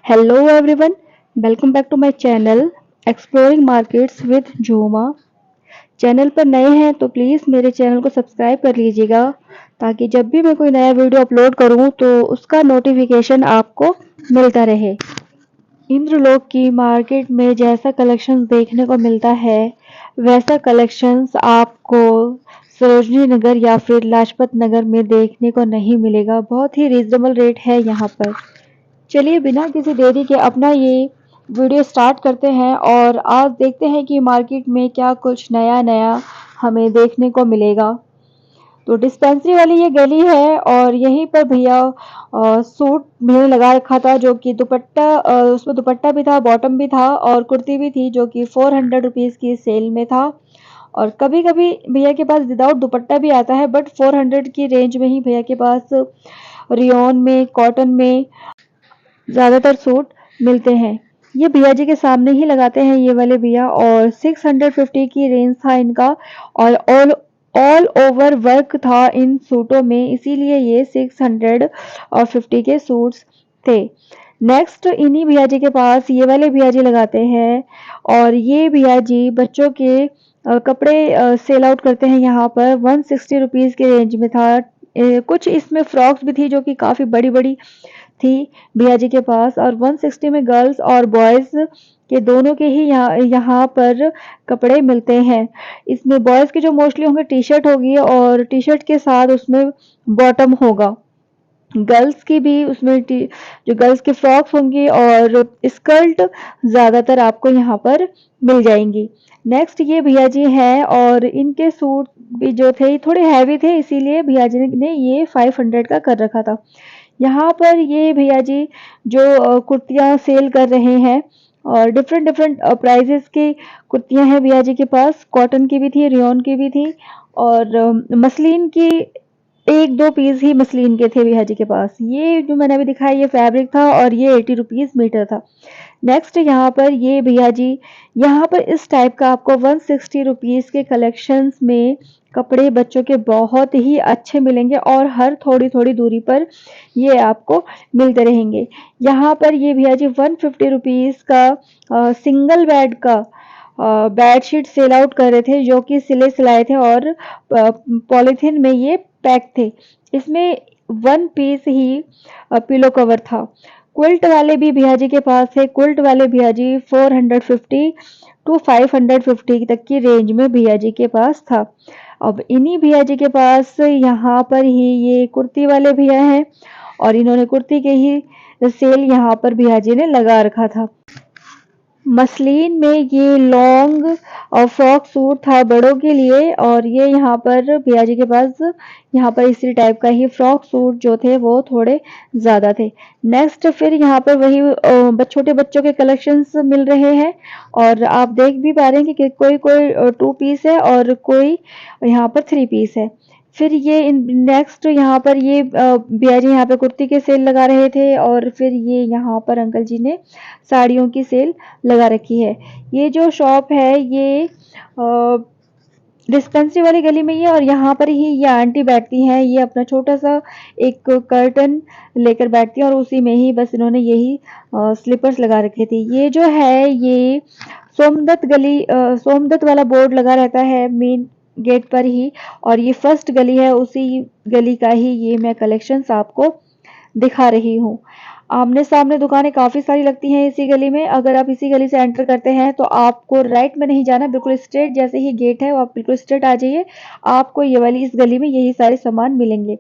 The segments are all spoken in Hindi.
Hello everyone, welcome back to my channel exploring markets with Joma. Channel पर नए हैं तो प्लीज़ मेरे चैनल को सब्सक्राइब कर लीजिएगा ताकि जब भी मैं कोई नया वीडियो अपलोड करूं तो उसका नोटिफिकेशन आपको मिलता रहे। इंद्रलोक की मार्केट में जैसा कलेक्शंस देखने को मिलता है वैसा कलेक्शंस आपको सरोजनी नगर या फिर लाजपत नगर में देखने को नहीं मिलेगा। बहुत ही रीजनेबल रेट है यहाँ पर। चलिए बिना किसी देरी के अपना ये वीडियो स्टार्ट करते हैं और आज देखते हैं कि मार्केट में क्या कुछ नया नया हमें देखने को मिलेगा। तो डिस्पेंसरी वाली ये गली है और यहीं पर भैया सूट मैंने लगा रखा था जो कि दुपट्टा उसमें दुपट्टा भी था, बॉटम भी था और कुर्ती भी थी जो कि 400 रुपीज़ की सेल में था। और कभी कभी भैया के पास विदाउट दुपट्टा भी आता है बट 400 की रेंज में ही भैया के पास रियोन में, कॉटन में ज़्यादातर सूट मिलते हैं। ये भैया जी के सामने ही लगाते हैं ये वाले भैया और 650 की रेंज था इनका और ऑल ओवर वर्क था इन सूटों में, इसीलिए ये 650 के सूट्स थे। नेक्स्ट इन्हीं भैया जी के पास ये वाले भैया जी लगाते हैं और ये भैया जी बच्चों के कपड़े सेल आउट करते हैं। यहाँ पर 160 रुपीज़ के रेंज में था। कुछ इसमें फ्रॉक्स भी थी जो कि काफ़ी बड़ी बड़ी थी भैया जी के पास और 160 में गर्ल्स और बॉयज़ के दोनों के ही यहाँ पर कपड़े मिलते हैं। इसमें बॉयज़ के जो मोस्टली होंगे टी शर्ट होगी और टी शर्ट के साथ उसमें बॉटम होगा। गर्ल्स की भी उसमें जो गर्ल्स के फ्रॉक्स होंगी और स्कर्ट ज़्यादातर आपको यहाँ पर मिल जाएंगी। नेक्स्ट ये भैया जी हैं और इनके सूट भी जो थे थोड़े हैवी थे, इसीलिए भैया जी ने ये 500 का कर रखा था। यहाँ पर ये भैया जी जो कुर्तियाँ सेल कर रहे हैं और डिफरेंट डिफरेंट प्राइजेस की कुर्तियाँ हैं भैया जी के पास। कॉटन की भी थी, रियोन की भी थी और मसलिन की एक दो पीस ही मसलिन के थे भैया जी के पास। ये जो मैंने अभी दिखाया ये फैब्रिक था और ये 80 रुपीज़ मीटर था। नेक्स्ट यहाँ पर ये भैया जी यहाँ पर इस टाइप का आपको 160 रुपीज़ के कलेक्शंस में कपड़े बच्चों के बहुत ही अच्छे मिलेंगे और हर थोड़ी थोड़ी दूरी पर ये आपको मिलते रहेंगे। यहाँ पर ये भैया जी 150 रुपीज़ का सिंगल बेड का बेडशीट सेल आउट कर रहे थे जो कि सिले सिलाए थे और पॉलीथीन में ये पैक थे। इसमें वन पीस ही पिलो कवर था। क्विल्ट वाले भी भैया जी के पास है। क्विल्ट वाले भैया जी 450 टू 550 तक की रेंज में भैया जी के पास था। अब इन्हीं भैया जी के पास यहाँ पर ही ये कुर्ती वाले भैया हैं और इन्होंने कुर्ती के ही सेल यहाँ पर भैया जी ने लगा रखा था। मसलिन में ये लॉन्ग और फ्रॉक सूट था बड़ों के लिए और ये यहाँ पर भैया जी के पास यहाँ पर इसी टाइप का ही फ्रॉक सूट जो थे वो थोड़े ज़्यादा थे। नेक्स्ट फिर यहाँ पर वही छोटे बच्चों के कलेक्शंस मिल रहे हैं और आप देख भी पा रहे हैं कि कोई कोई 2 पीस है और कोई यहाँ पर 3 पीस है। फिर ये नेक्स्ट यहाँ पर ये भैया जी यहाँ पे कुर्ती के सेल लगा रहे थे और फिर ये यहाँ पर अंकल जी ने साड़ियों की सेल लगा रखी है। ये जो शॉप है ये डिस्पेंसरी वाली गली में ही है और यहाँ पर ही ये आंटी बैठती हैं। ये अपना छोटा सा एक कर्टन लेकर बैठती हैं और उसी में ही बस इन्होंने यही स्लीपर्स लगा रखे थे। ये जो है ये सोमदत्त वाला बोर्ड लगा रहता है मेन गेट पर ही और ये फर्स्ट गली है, उसी गली का ही ये मैं कलेक्शंस आपको दिखा रही हूँ। आमने सामने दुकानें काफ़ी सारी लगती हैं इसी गली में। अगर आप इसी गली से एंटर करते हैं तो आपको राइट में नहीं जाना, बिल्कुल स्ट्रेट जैसे ही गेट है वो आप बिल्कुल स्ट्रेट आ जाइए। आपको ये वाली इस गली में यही सारे सामान मिलेंगे।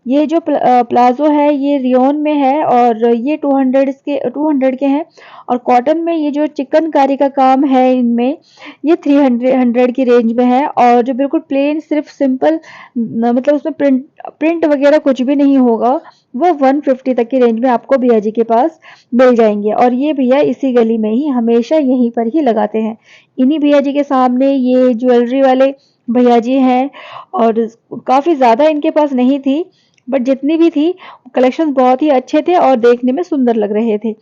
ये जो प्लाजो है ये रियोन में है और ये 200 के हैं और कॉटन में ये जो चिकनकारी का काम है इनमें ये 300 की रेंज में है और जो बिल्कुल प्लेन सिर्फ सिंपल मतलब उसमें प्रिंट वगैरह कुछ भी नहीं होगा वो 150 तक की रेंज में आपको भैया जी के पास मिल जाएंगे और ये भैया इसी गली में ही हमेशा यहीं पर ही लगाते हैं। इन्हीं भैया जी के सामने ये ज्वेलरी वाले भैया जी हैं और काफ़ी ज़्यादा इनके पास नहीं थी बट जितनी भी थी कलेक्शन बहुत ही अच्छे थे और देखने में सुंदर लग रहे थे।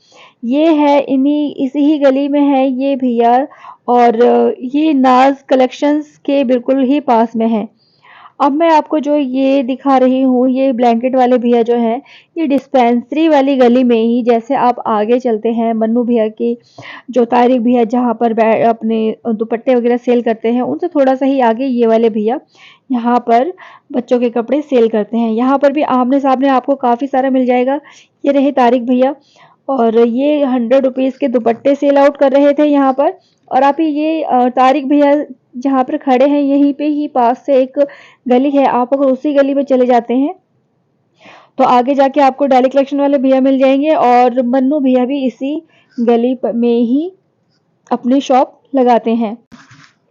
ये है इन्हीं इसी ही गली में है ये भैया और ये नाज कलेक्शंस के बिल्कुल ही पास में है। अब मैं आपको जो ये दिखा रही हूँ, ये ब्लैंकेट वाले भैया जो हैं, ये डिस्पेंसरी वाली गली में ही, जैसे आप आगे चलते हैं मन्नू भैया की, जो तारिक भैया जहाँ पर अपने दुपट्टे वगैरह सेल करते हैं, उनसे थोड़ा सा ही आगे ये वाले भैया यहाँ पर बच्चों के कपड़े सेल करते हैं। यहाँ पर भी आमने सामने आपको काफ़ी सारा मिल जाएगा। ये रहे तारिक भैया, और ये 100 रुपीज़ के दुपट्टे सेल आउट कर रहे थे यहाँ पर। और आप ये तारिक भैया जहाँ पर खड़े हैं, यहीं पे ही पास से एक गली है, आप अगर उसी गली में चले जाते हैं तो आगे जाके आपको डेली कलेक्शन वाले भैया मिल जाएंगे, और मन्नू भैया भी इसी गली में ही अपनी शॉप लगाते हैं।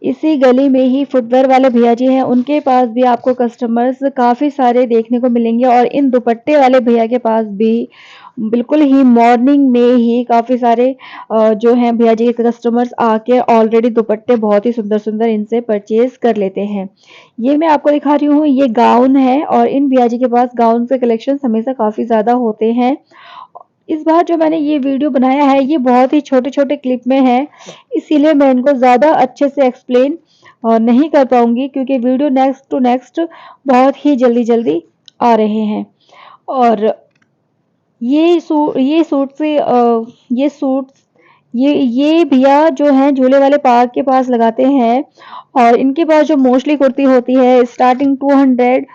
इसी गली में ही फुटवेयर वाले भैया जी हैं, उनके पास भी आपको कस्टमर्स काफ़ी सारे देखने को मिलेंगे। और इन दुपट्टे वाले भैया के पास भी बिल्कुल ही मॉर्निंग में ही काफ़ी सारे जो हैं भैया जी के कस्टमर्स आके ऑलरेडी दुपट्टे बहुत ही सुंदर सुंदर इनसे परचेज कर लेते हैं। ये मैं आपको दिखा रही हूँ, ये गाउन है, और इन भैया जी के पास गाउन के कलेक्शन हमेशा काफ़ी ज़्यादा होते हैं। इस बार जो मैंने ये वीडियो बनाया है, ये बहुत ही छोटे छोटे क्लिप में है, इसीलिए मैं इनको ज़्यादा अच्छे से एक्सप्लेन नहीं कर पाऊंगी, क्योंकि वीडियो नेक्स्ट टू नेक्स्ट बहुत ही जल्दी जल्दी आ रहे हैं। और ये सूट से ये सूट ये भैया जो हैं झूले वाले पार्क के पास लगाते हैं, और इनके पास जो मोस्टली कुर्ती होती है स्टार्टिंग 200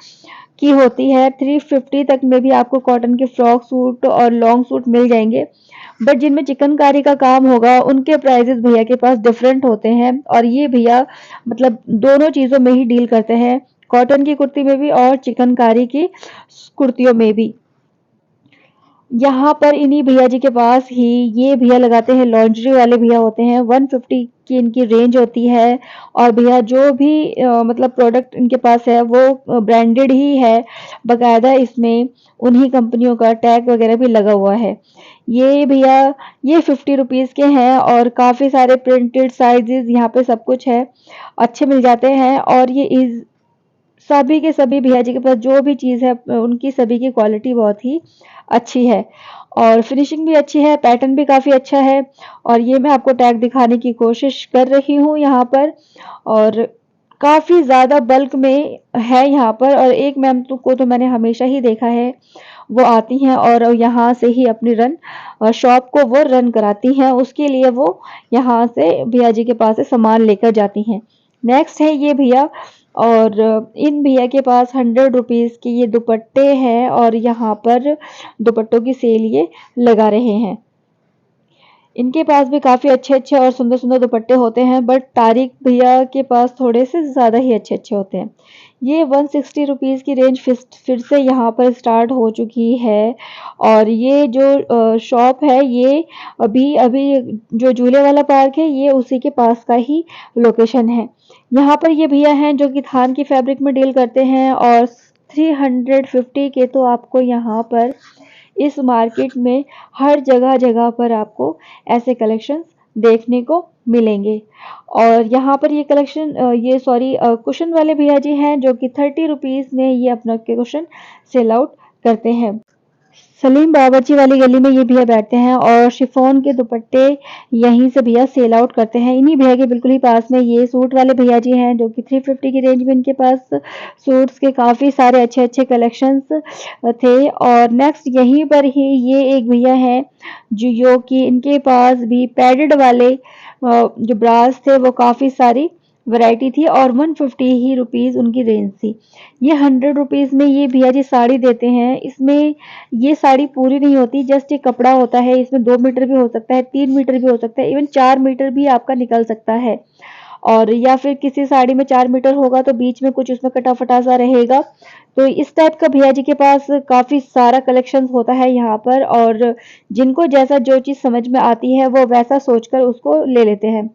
की होती है, 350 तक में भी आपको कॉटन के फ्रॉक सूट और लॉन्ग सूट मिल जाएंगे। बट जिनमें चिकनकारी का काम होगा उनके प्राइजेस भैया के पास डिफरेंट होते हैं, और ये भैया मतलब दोनों चीज़ों में ही डील करते हैं, कॉटन की कुर्ती में भी और चिकनकारी की कुर्तियों में भी। यहाँ पर इन्हीं भैया जी के पास ही ये भैया लगाते हैं, लॉन्ड्री वाले भैया होते हैं, 150 की इनकी रेंज होती है। और भैया जो भी मतलब प्रोडक्ट इनके पास है वो ब्रांडेड ही है, बकायदा इसमें उन्हीं कंपनियों का टैग वगैरह भी लगा हुआ है। ये भैया ये 50 रुपीज़ के हैं, और काफ़ी सारे प्रिंटेड साइजेस यहाँ पे सब कुछ है, अच्छे मिल जाते हैं। और ये इस सभी के सभी भैया जी के पास जो भी चीज़ है उनकी सभी की क्वालिटी बहुत ही अच्छी है, और फिनिशिंग भी अच्छी है, पैटर्न भी काफ़ी अच्छा है। और ये मैं आपको टैग दिखाने की कोशिश कर रही हूँ यहाँ पर, और काफ़ी ज़्यादा बल्क में है यहाँ पर। और एक मैम को तो मैंने हमेशा ही देखा है, वो आती हैं और यहाँ से ही अपनी शॉप को वो रन कराती हैं, उसके लिए वो यहाँ से भैया जी के पास से सामान लेकर जाती हैं। नेक्स्ट है ये भैया, और इन भैया के पास 100 रुपीज़ के ये दुपट्टे हैं, और यहाँ पर दुपट्टों की सेल ये लगा रहे हैं। इनके पास भी काफ़ी अच्छे-अच्छे और सुंदर-सुंदर दुपट्टे होते हैं, बट तारिक भैया के पास थोड़े से ज़्यादा ही अच्छे-अच्छे होते हैं। ये 160 रुपीज़ की रेंज फिर से यहाँ पर स्टार्ट हो चुकी है, और ये जो शॉप है ये अभी अभी जो झूले वाला पार्क है ये उसी के पास का ही लोकेशन है। यहाँ पर ये भैया हैं जो कि थान की फैब्रिक में डील करते हैं, और 350 के तो आपको यहाँ पर इस मार्केट में हर जगह जगह पर आपको ऐसे कलेक्शंस देखने को मिलेंगे। और यहाँ पर ये कलेक्शन ये सॉरी कुशन वाले भैया जी हैं जो कि 30 रुपीज़ में ये अपना कुशन सेल आउट करते हैं। सलीम बावर्ची वाली गली में ये भैया बैठते हैं, और शिफॉन के दुपट्टे यहीं से भैया सेल आउट करते हैं। इन्हीं भैया के बिल्कुल ही पास में ये सूट वाले भैया जी हैं जो कि 350 की रेंज में इनके पास सूट्स के काफ़ी सारे अच्छे अच्छे कलेक्शंस थे। और नेक्स्ट यहीं पर ही ये एक भैया हैं जो कि इनके पास भी पैडेड वाले जो ब्रास थे वो काफ़ी सारी वैरायटी थी, और 150 ही रुपीज़ उनकी रेंज थी। ये 100 रुपीज़ में ये भैया जी साड़ी देते हैं। इसमें ये साड़ी पूरी नहीं होती, जस्ट ये कपड़ा होता है। इसमें 2 मीटर भी हो सकता है, 3 मीटर भी हो सकता है, इवन 4 मीटर भी आपका निकल सकता है। और या फिर किसी साड़ी में 4 मीटर होगा तो बीच में कुछ उसमें कटा-फटा सा रहेगा। तो इस टाइप का भैया जी के पास काफ़ी सारा कलेक्शंस होता है यहाँ पर, और जिनको जैसा जो चीज़ समझ में आती है वो वैसा सोचकर उसको ले लेते हैं।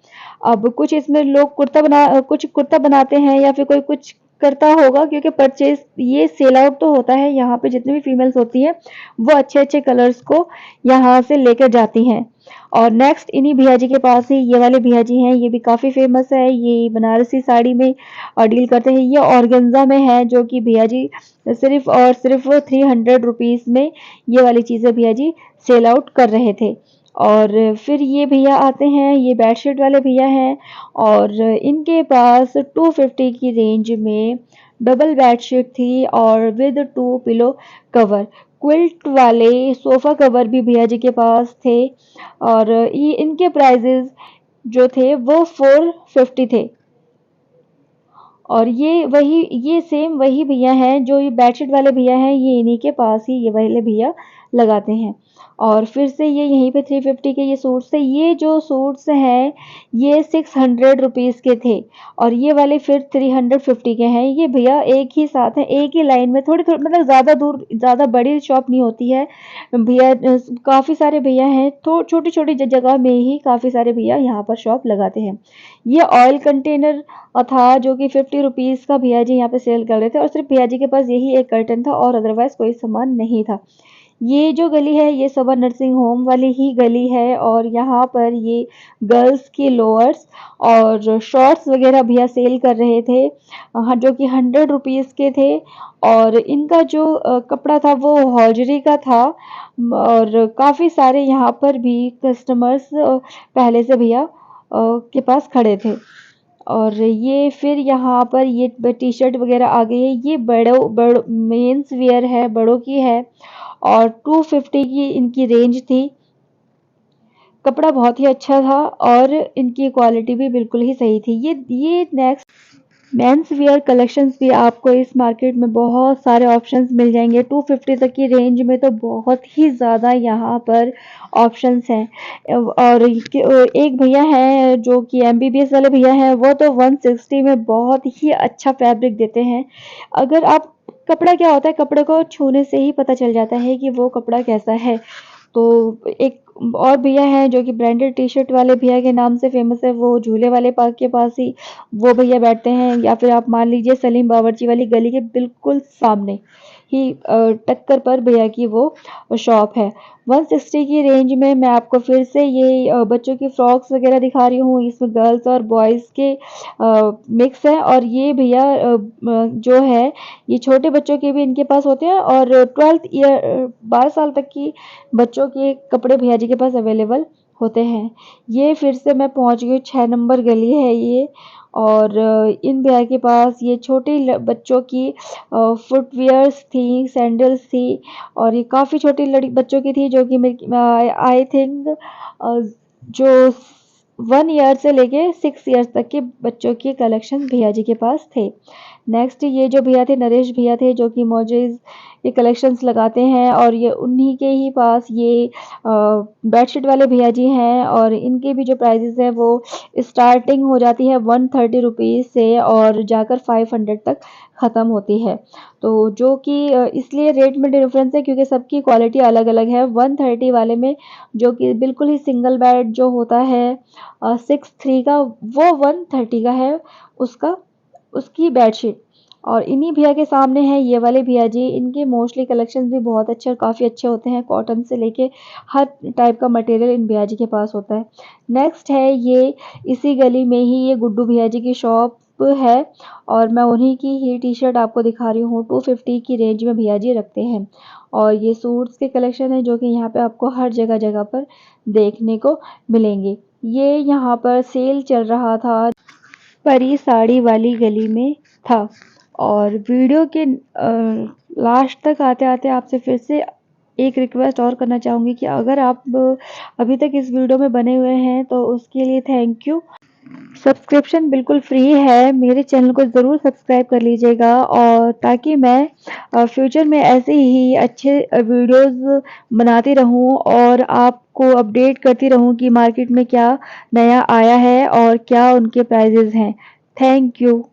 अब कुछ इसमें लोग कुछ कुर्ता बनाते हैं, या फिर कोई कुछ करता होगा, क्योंकि परचेज ये सेल आउट तो होता है। यहाँ पे जितनी भी फीमेल्स होती हैं वो अच्छे-अच्छे कलर्स को यहाँ से लेकर जाती हैं। और नेक्स्ट इन्हीं भैया जी के पास ही ये वाले भैया जी हैं, ये भी काफ़ी फेमस है, ये बनारसी साड़ी में डील करते हैं। ये ऑर्गेन्जा में है जो कि भैया जी सिर्फ और सिर्फ 300 रुपीज़ में ये वाली चीज़ें भैया जी सेल आउट कर रहे थे। और फिर ये भैया आते हैं, ये बेडशीट वाले भैया हैं, और इनके पास 250 की रेंज में डबल बेडशीट थी और विद 2 पिलो कवर। क्विल्ट वाले सोफ़ा कवर भी भैया जी के पास थे और ये इनके प्राइजेज़ जो थे वो 450 थे। और ये सेम वही भैया हैं जो ये बेडशीट वाले भैया हैं, ये इन्हीं के पास ही ये वाले भैया लगाते हैं। और फिर से ये यहीं पे 350 के ये सूट्स थे। ये जो सूट्स हैं ये 600 रुपीज़ के थे और ये वाले फिर 350 के हैं। ये भैया एक ही साथ हैं, एक ही लाइन में, थोड़ी थोड़ी मतलब ज़्यादा दूर, ज़्यादा बड़ी शॉप नहीं होती है भैया। काफ़ी सारे भैया हैं तो छोटी छोटी जगह में ही काफ़ी सारे भैया यहाँ पर शॉप लगाते हैं। ये ऑयल कंटेनर था जो कि 50 रुपीज़ का भैया जी यहाँ पे सेल कर रहे थे और सिर्फ भैया जी के पास यही एक कर्टन था और अदरवाइज कोई सामान नहीं था। ये जो गली है ये सबर नर्सिंग होम वाली ही गली है और यहाँ पर ये गर्ल्स की लोअर्स और शॉर्ट्स वगैरह भैया सेल कर रहे थे, हाँ, जो कि 100 रुपीज़ के थे। और इनका जो कपड़ा था वो हौजरी का था और काफ़ी सारे यहाँ पर भी कस्टमर्स पहले से भैया के पास खड़े थे। और ये फिर यहाँ पर ये टी शर्ट वगैरह आ गई है। ये बड़ों मेंस वियर है, बड़ों की है और 250 की इनकी रेंज थी। कपड़ा बहुत ही अच्छा था और इनकी क्वालिटी भी बिल्कुल ही सही थी। ये नेक्स्ट मेंस वियर कलेक्शंस भी आपको इस मार्केट में बहुत सारे ऑप्शंस मिल जाएंगे। 250 तक की रेंज में तो बहुत ही ज़्यादा यहाँ पर ऑप्शंस हैं। और एक भैया हैं जो कि एमबीबीएस वाले भैया हैं, वो तो 160 में बहुत ही अच्छा फैब्रिक देते हैं। अगर आप कपड़ा क्या होता है, कपड़े को छूने से ही पता चल जाता है कि वो कपड़ा कैसा है। तो एक और भैया हैं जो कि ब्रांडेड टी शर्ट वाले भैया के नाम से फेमस है, वो झूले वाले पार्क के पास ही वो भैया बैठते हैं। या फिर आप मान लीजिए सलीम बावर्ची वाली गली के बिल्कुल सामने ही टक्कर पर भैया की वो शॉप है। 160 की रेंज में मैं आपको फिर से ये बच्चों की फ्रॉक्स वगैरह दिखा रही हूँ। इसमें गर्ल्स और बॉयज़ के मिक्स है और ये भैया जो है ये छोटे बच्चों के भी इनके पास होते हैं और 12th ईयर 12 साल तक की बच्चों के कपड़े भैया जी के पास अवेलेबल होते हैं। ये फिर से मैं पहुंच गई 6 नंबर गली है ये और इन भैया के पास ये छोटे बच्चों की फुटवियर्स थी, सैंडल्स थी और ये काफ़ी छोटी बच्चों की थी जो कि आई थिंक जो 1 ईयर से लेके 6 ईयर्स तक के बच्चों के कलेक्शन भैया जी के पास थे। नेक्स्ट ये जो भैया थे नरेश भैया थे जो कि मौजेज़ ये कलेक्शंस लगाते हैं और ये उन्हीं के ही पास ये बेडशीट वाले भैया जी हैं और इनके भी जो प्राइजेज़ हैं वो स्टार्टिंग हो जाती है 130 रुपीज़ से और जाकर 500 तक ख़त्म होती है। तो जो कि इसलिए रेट में डिफरेंस है क्योंकि सबकी क्वालिटी अलग-अलग है। 130 वाले में जो कि बिल्कुल ही सिंगल बेड जो होता है 6'3" का, वो 130 का है उसका उसकी बेडशीट। और इन्हीं भैया के सामने है ये वाले भैया जी, इनके मोस्टली कलेक्शंस भी बहुत अच्छे और काफ़ी अच्छे होते हैं। कॉटन से लेके हर टाइप का मटेरियल इन भैया जी के पास होता है। नेक्स्ट है ये इसी गली में ही ये गुड्डू भैया जी की शॉप है और मैं उन्हीं की ही टी शर्ट आपको दिखा रही हूँ। 250 की रेंज में भैया जी रखते हैं और ये सूट्स के कलेक्शन है जो कि यहाँ पे आपको हर जगह जगह पर देखने को मिलेंगे। ये यहाँ पर सेल चल रहा था परी साड़ी वाली गली में था। और वीडियो के लास्ट तक आते आते आपसे फिर से एक रिक्वेस्ट और करना चाहूँगी कि अगर आप अभी तक इस वीडियो में बने हुए हैं तो उसके लिए थैंक यू। सब्सक्रिप्शन बिल्कुल फ्री है, मेरे चैनल को ज़रूर सब्सक्राइब कर लीजिएगा और ताकि मैं फ्यूचर में ऐसे ही अच्छे वीडियोस बनाती रहूं और आपको अपडेट करती रहूं कि मार्केट में क्या नया आया है और क्या उनके प्राइजेज़ हैं। Thank you.